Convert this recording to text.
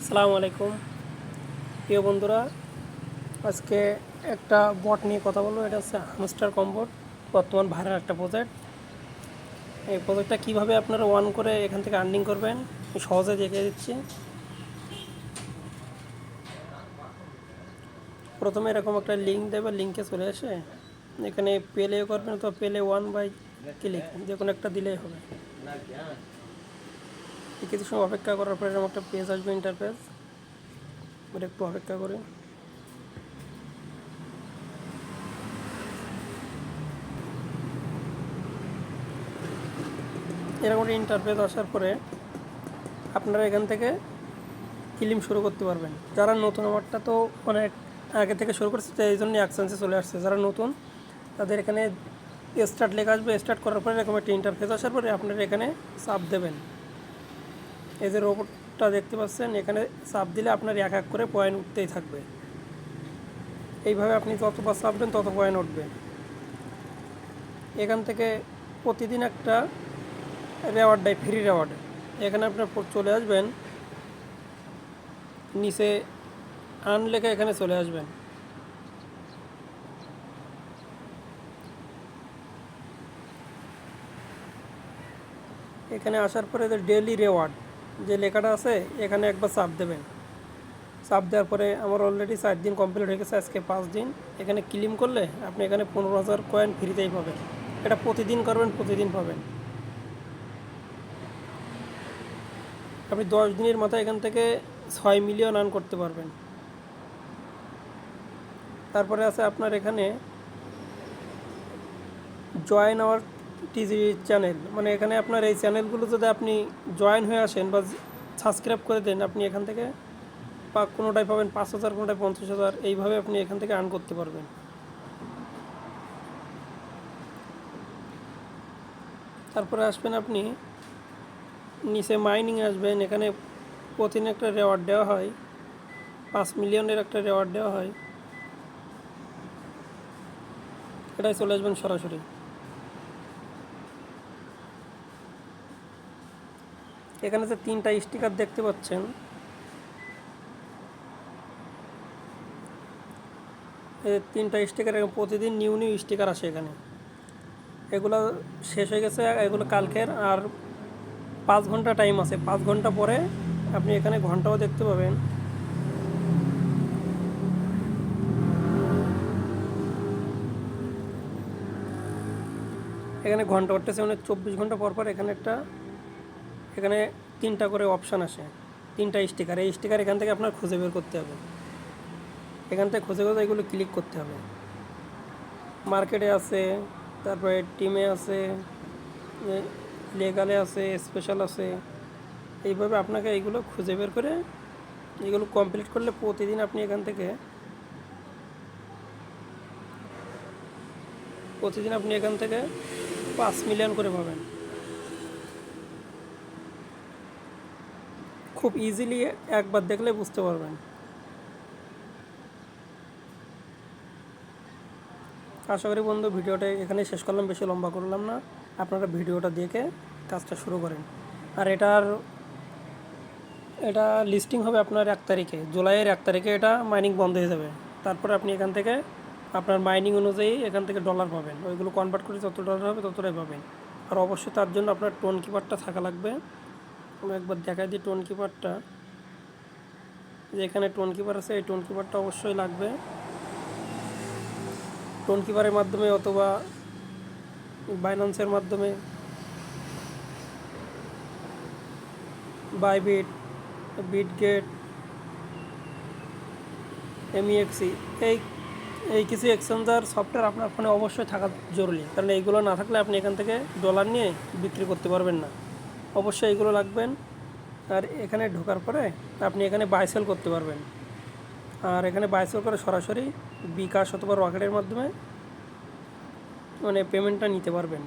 আসসালামু আলাইকুম প্রিয় বন্ধুরা। আজকে একটা বট নিয়ে কথা বলবো। এটা হচ্ছে হামস্টার কম্বোট, বর্তমান ভাইরাল একটা প্রজেক্ট। এই প্রজেক্টটা কীভাবে আপনারা অন করে এখান থেকে আর্নিং করবেন আমি সহজে দেখিয়ে দিচ্ছি। প্রথমে এরকম একটা লিঙ্ক দেবে, লিঙ্কে চলে এসে এখানে পেলে করবেন, তো পেলে 1/ক্লিক যে কোনো একটা দিলেই হবে। কিছু সময় অপেক্ষা করার পরে এরকম একটা পেজ আসবে, ইন্টারফেস। এটা একটু অপেক্ষা করে এরকম একটা ইন্টারফেস আসার পরে আপনারা এখান থেকে ক্লেম শুরু করতে পারবেন। যারা নতুন, আমারটা তো অনেক আগে থেকে শুরু করছে, তো এই জন্য অ্যাকশনসে চলে আসছে। যারা নতুন তাদের এখানে স্টার্ট লেখা আসবে। স্টার্ট করার পরে এরকম একটা ইন্টারফেস আসার পরে আপনারা এখানে চাপ দেবেন। এই যে রোবটটা দেখতে পাচ্ছেন, এখানে চাপ দিলে আপনার এক এক করে পয়েন্ট উঠতেই থাকবে। এইভাবে আপনি যতবার চাপবেন তত পয়েন্ট উঠবে। এখান থেকে প্রতিদিন একটা রেওয়ার্ড দেয়, ফ্রি রেওয়ার্ড। এখানে আপনার চলে আসবেন, নিচে আর্ন লেখা, এখানে চলে আসবেন। এখানে আসার পরে যে ডেইলি রেওয়ার্ড যে লেখাটা আছে, এখানে একবার চাপ দেবেন। চাপ দেওয়ার পরে আমার অলরেডি 4 দিন কমপ্লিট হয়ে গেছে, আজকে 5 দিন। এখানে ক্লেম করলে আপনি এখানে 15,000 কয়েন ফ্রিতেই পাবেন। এটা প্রতিদিন করবেন, প্রতিদিন পাবেন। আপনি 10 দিনের মাথায় এখান থেকে 6 মিলিয়ন আর্ন করতে পারবেন। তারপরে আছে আপনার এখানে জয়েন আওয়ার টিজি চ্যানেল, মানে এখানে আপনার এই চ্যানেলগুলো যদি আপনি জয়েন হয়ে আসেন বা সাবস্ক্রাইব করে দেন, আপনি এখান থেকে কোনোটাই পাবেন 5,000, কোনোটায় 50,000। এইভাবে আপনি এখান থেকে আর্ন করতে পারবেন। তারপরে আসবেন আপনি নিচে মাইনিংয়ে আসবেন। এখানে প্রতিদিন একটা রেওয়ার্ড দেওয়া হয়, 5 মিলিয়নের একটা রেওয়ার্ড দেওয়া হয়। এটাই চলে আসবেন সরাসরি। এখানে যে 3টা স্টিকার দেখতে পাচ্ছেন, এই 3টা স্টিকার, প্রতিদিন নিউ নিউ স্টিকার আসে এখানে। এগুলো শেষ হয়ে গেছে, এগুলো কালকের। আর 5 ঘন্টা টাইম আছে। 5 ঘন্টা পরে আপনি এখানে ঘন্টাও দেখতে পাবেন। এখানে ঘন্টা উঠতেছে, মানে 24 ঘন্টা পর পর এখানে 3টা করে অপশান আসে, 3টা স্টিকার। এই স্টিকার এখান থেকে আপনার খুঁজে বের করতে হবে। এখান থেকে খুঁজে খুঁজে এগুলো ক্লিক করতে হবে। মার্কেটে আছে, তারপরে টিমে আছে, লেগালে আছে, স্পেশাল আছে। এইভাবে আপনাকে এইগুলো খুঁজে বের করে এগুলো কমপ্লিট করলে প্রতিদিন আপনি এখান থেকে 5 মিলিয়ন করে পাবেন। খুব ইজিলি একবার দেখলে বুঝতে পারবেন। আশা করি বন্ধু, ভিডিওটা এখানে শেষ করলাম, বেশি লম্বা করলাম না। আপনারা ভিডিওটা দেখে কাজটা শুরু করেন। আর এটা লিস্টিং হবে আপনার 1 তারিখে, জুলাইয়ের 1 তারিখে এটা মাইনিং বন্ধ হয়ে যাবে। তারপরে আপনি এখান থেকে আপনার মাইনিং অনুযায়ী এখান থেকে ডলার পাবেন। ওইগুলো কনভার্ট করে যত ডলার হবে ততটাই পাবেন। আর অবশ্যই তার জন্য আপনার টোন কিপারটা থাকা লাগবে। আমি একবার দেখাই দিই টোন কিপারটা। যে এখানে টোন কিপার আছে, এই টোন কিপারটা অবশ্যই লাগবে। টোন কিপারের মাধ্যমে অথবা বাইন্যান্সের মাধ্যমে, বাইবিট, বিটগেট, এমইএক্সি, এই কিছু এক্সচেঞ্জার সফটওয়্যার আপনার ফোনে অবশ্যই থাকা জরুরি। কারণ এইগুলো না থাকলে আপনি এখান থেকে ডলার নিয়ে বিক্রি করতে পারবেন না। অবশ্যই এইগুলো লাগবেন। আর এখানে ঢোকার পরে আপনি এখানে বাই সেল করতে পারবেন। আর এখানে বাই সেল করে সরাসরি বিকাশ অথবা রকেটের মাধ্যমে মানে পেমেন্টটা নিতে পারবেন।